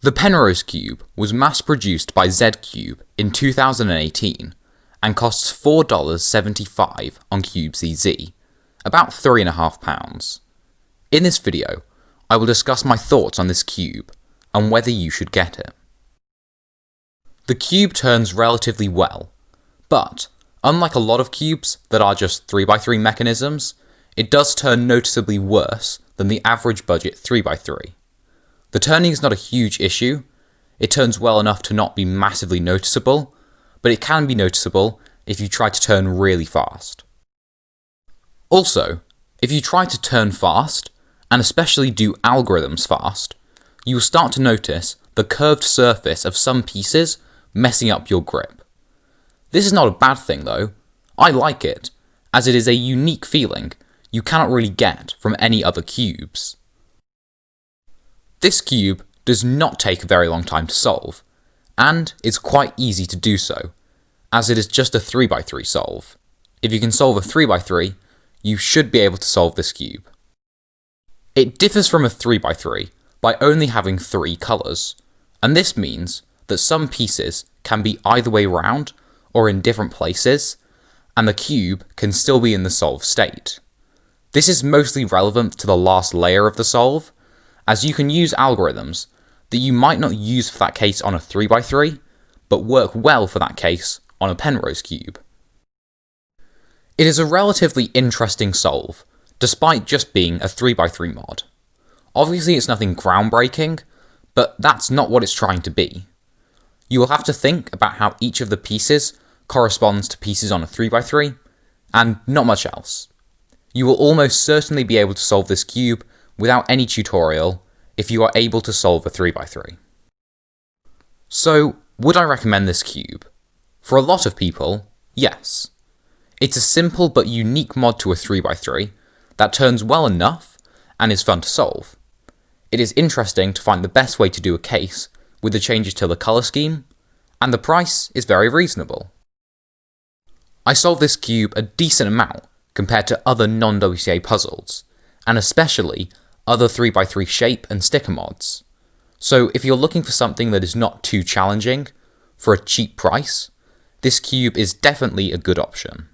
The Penrose Cube was mass-produced by Z-Cube in 2018 and costs $4.75 on CubeCZ, about £3.50. In this video, I will discuss my thoughts on this cube and whether you should get it. The cube turns relatively well, but unlike a lot of cubes that are just 3x3 mechanisms, it does turn noticeably worse than the average budget 3x3. The turning is not a huge issue. It turns well enough to not be massively noticeable, but it can be noticeable if you try to turn really fast. Also, if you try to turn fast, and especially do algorithms fast, you will start to notice the curved surface of some pieces messing up your grip. This is not a bad thing though. I like it, as it is a unique feeling you cannot really get from any other cubes. This cube does not take a very long time to solve, and it's quite easy to do so, as it is just a 3x3 solve. If you can solve a 3x3, you should be able to solve this cube. It differs from a 3x3 by only having 3 colours, and this means that some pieces can be either way round or in different places, and the cube can still be in the solve state. This is mostly relevant to the last layer of the solve, as you can use algorithms that you might not use for that case on a 3x3, but work well for that case on a Penrose Cube. It is a relatively interesting solve, despite just being a 3x3 mod. Obviously it's nothing groundbreaking, but that's not what it's trying to be. You will have to think about how each of the pieces corresponds to pieces on a 3x3, and not much else. You will almost certainly be able to solve this cube without any tutorial if you are able to solve a 3x3. So, would I recommend this cube? For a lot of people, yes. It's a simple but unique mod to a 3x3 that turns well enough and is fun to solve. It is interesting to find the best way to do a case with the changes to the colour scheme, and the price is very reasonable. I solved this cube a decent amount compared to other non-WCA puzzles, and especially other 3x3 shape and sticker mods. So if you're looking for something that is not too challenging, for a cheap price, this cube is definitely a good option.